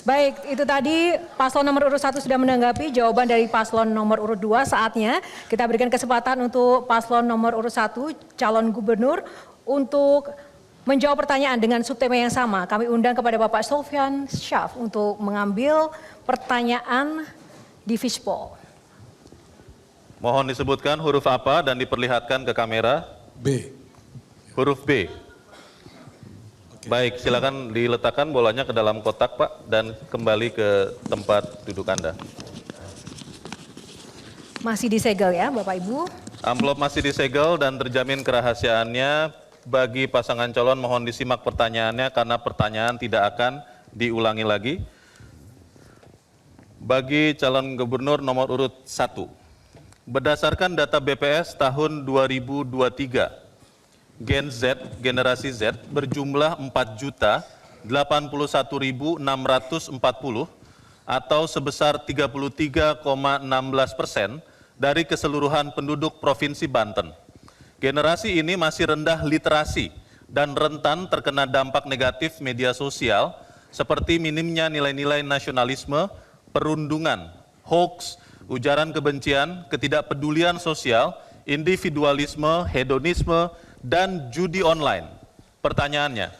Baik, itu tadi paslon nomor urut 1 sudah menanggapi jawaban dari paslon nomor urut 2. Saatnya kita berikan kesempatan untuk paslon nomor urut 1, calon gubernur, untuk menjawab pertanyaan dengan subtema yang sama. Kami undang kepada Bapak Sofyan Syaf untuk mengambil pertanyaan di fishbowl. Mohon disebutkan huruf apa dan diperlihatkan ke kamera. B. Huruf B. Baik, silakan diletakkan bolanya ke dalam kotak, Pak, dan kembali ke tempat duduk Anda. Masih disegel ya, Bapak Ibu. Amplop masih disegel dan terjamin kerahasiaannya. Bagi pasangan calon mohon disimak pertanyaannya karena pertanyaan tidak akan diulangi lagi. Bagi calon gubernur nomor urut 1. Berdasarkan data BPS tahun 2023, Gen Z, generasi Z berjumlah 4.081.640 atau sebesar 33,16% dari keseluruhan penduduk Provinsi Banten. Generasi ini masih rendah literasi dan rentan terkena dampak negatif media sosial seperti minimnya nilai-nilai nasionalisme, perundungan, hoax, ujaran kebencian, ketidakpedulian sosial, individualisme, hedonisme, dan judi online. Pertanyaannya,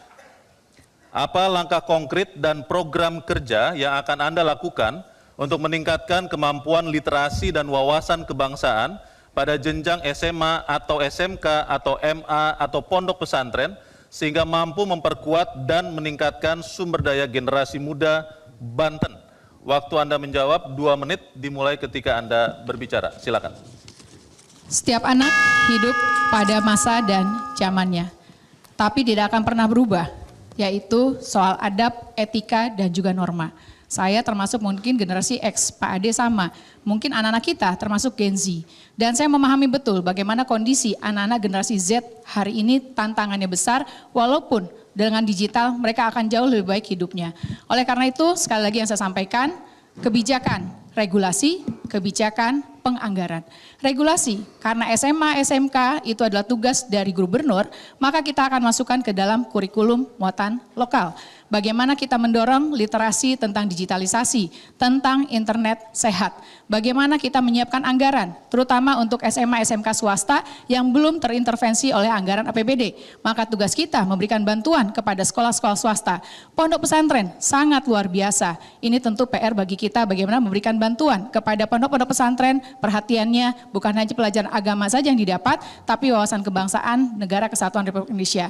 apa langkah konkret dan program kerja yang akan Anda lakukan untuk meningkatkan kemampuan literasi dan wawasan kebangsaan pada jenjang SMA atau SMK atau MA atau pondok pesantren sehingga mampu memperkuat dan meningkatkan sumber daya generasi muda Banten? Waktu Anda menjawab 2 menit dimulai ketika Anda berbicara. Silakan. Setiap anak hidup pada masa dan zamannya, tapi tidak akan pernah berubah, yaitu soal adab, etika, dan juga norma. Saya termasuk mungkin generasi X, Pak Ade sama, mungkin anak-anak kita termasuk Gen Z. Dan saya memahami betul bagaimana kondisi anak-anak generasi Z hari ini tantangannya besar, walaupun dengan digital mereka akan jauh lebih baik hidupnya. Oleh karena itu, sekali lagi yang saya sampaikan, kebijakan, regulasi, kebijakan, penganggaran. Regulasi, karena SMA, SMK itu adalah tugas dari gubernur, maka kita akan masukkan ke dalam kurikulum muatan lokal. Bagaimana kita mendorong literasi tentang digitalisasi, tentang internet sehat. Bagaimana kita menyiapkan anggaran, terutama untuk SMA, SMK swasta yang belum terintervensi oleh anggaran APBD. Maka tugas kita memberikan bantuan kepada sekolah-sekolah swasta. Pondok pesantren sangat luar biasa. Ini tentu PR bagi kita bagaimana memberikan bantuan kepada pondok-pondok pesantren, perhatiannya bukan hanya pelajaran agama saja yang didapat, tapi wawasan kebangsaan negara kesatuan Republik Indonesia.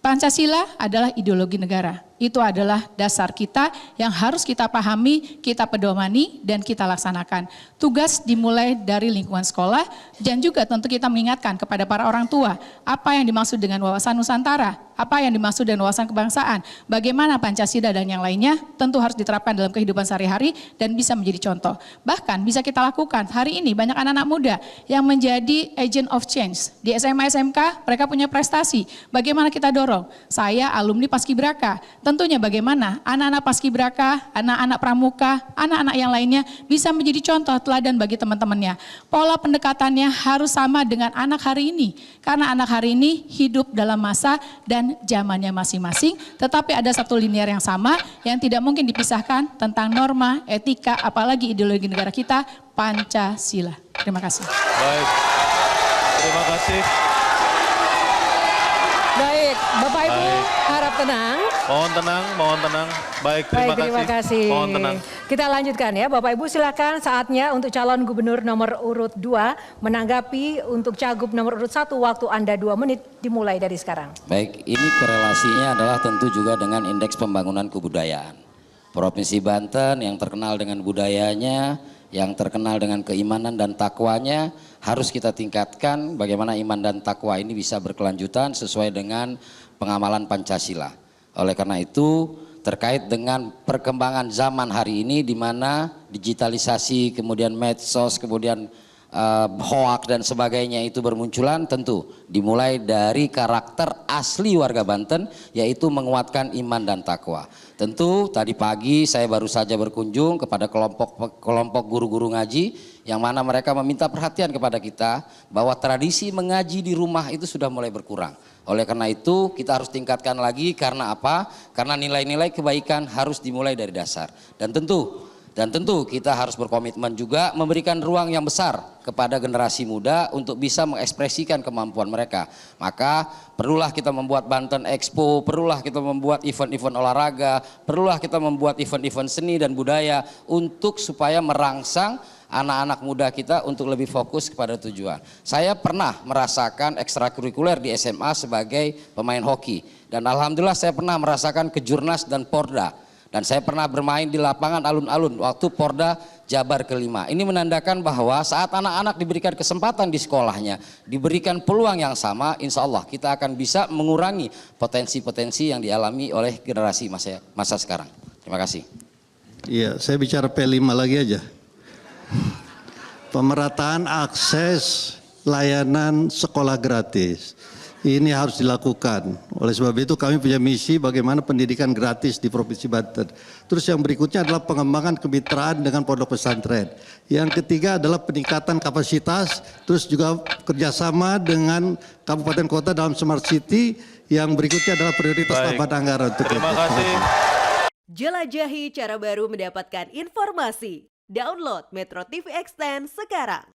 Pancasila adalah ideologi negara. Itu adalah dasar kita yang harus kita pahami, kita pedomani, dan kita laksanakan. Tugas dimulai dari lingkungan sekolah, dan juga tentu kita mengingatkan kepada para orang tua, apa yang dimaksud dengan wawasan Nusantara, apa yang dimaksud dengan wawasan kebangsaan, bagaimana Pancasila dan yang lainnya, tentu harus diterapkan dalam kehidupan sehari-hari, dan bisa menjadi contoh. Bahkan bisa kita lakukan, hari ini banyak anak-anak muda yang menjadi agent of change. Di SMA, SMK, mereka punya prestasi, bagaimana kita dorong? Saya alumni Paskibraka, tentunya bagaimana anak-anak Paskibraka, anak-anak Pramuka, anak-anak yang lainnya bisa menjadi contoh teladan bagi teman-temannya. Pola pendekatannya harus sama dengan anak hari ini, karena anak hari ini hidup dalam masa dan zamannya masing-masing, tetapi ada satu linear yang sama yang tidak mungkin dipisahkan tentang norma, etika, apalagi ideologi negara kita, Pancasila. Terima kasih. Baik, terima kasih. Baik, Bapak Ibu Baik. harap tenang. Mohon tenang, mohon tenang. Baik, Terima kasih. Mohon tenang. Kita lanjutkan ya, Bapak Ibu silakan saatnya untuk calon gubernur nomor urut 2 menanggapi untuk cagup nomor urut 1, waktu Anda 2 menit dimulai dari sekarang. Baik, ini korelasinya adalah tentu juga dengan indeks pembangunan kebudayaan. Provinsi Banten yang terkenal dengan budayanya, yang terkenal dengan keimanan dan takwanya, harus kita tingkatkan bagaimana iman dan takwa ini bisa berkelanjutan sesuai dengan pengamalan Pancasila. Oleh karena itu, terkait dengan perkembangan zaman hari ini di mana digitalisasi, kemudian medsos, kemudian hoak dan sebagainya itu bermunculan, tentu dimulai dari karakter asli warga Banten, yaitu menguatkan iman dan takwa. Tentu tadi pagi saya baru saja berkunjung kepada kelompok guru-guru ngaji, yang mana mereka meminta perhatian kepada kita bahwa tradisi mengaji di rumah itu sudah mulai berkurang. Oleh karena itu kita harus tingkatkan lagi. Karena apa? Karena nilai-nilai kebaikan harus dimulai dari dasar. Dan tentu kita harus berkomitmen juga memberikan ruang yang besar kepada generasi muda untuk bisa mengekspresikan kemampuan mereka. Maka perlulah kita membuat Banten Expo, perlulah kita membuat event-event olahraga, perlulah kita membuat event-event seni dan budaya untuk supaya merangsang anak-anak muda kita untuk lebih fokus kepada tujuan. Saya pernah merasakan ekstrakurikuler di SMA sebagai pemain hoki, dan alhamdulillah saya pernah merasakan kejurnas dan Porda. Dan saya pernah bermain di lapangan alun-alun waktu Porda Jabar kelima. Ini menandakan bahwa saat anak-anak diberikan kesempatan di sekolahnya, diberikan peluang yang sama, insya Allah kita akan bisa mengurangi potensi-potensi yang dialami oleh generasi masa sekarang. Terima kasih. Iya, saya bicara P5 lagi aja. Pemerataan akses layanan sekolah gratis. Ini harus dilakukan. Oleh sebab itu kami punya misi bagaimana pendidikan gratis di Provinsi Banten. Terus yang berikutnya adalah pengembangan kemitraan dengan pondok pesantren. Yang ketiga adalah peningkatan kapasitas, terus juga kerjasama dengan kabupaten kota dalam smart city. Yang berikutnya adalah prioritas tambahan anggaran. Terima kasih. Jelajahi cara baru mendapatkan informasi. Download Metro TV Extend sekarang.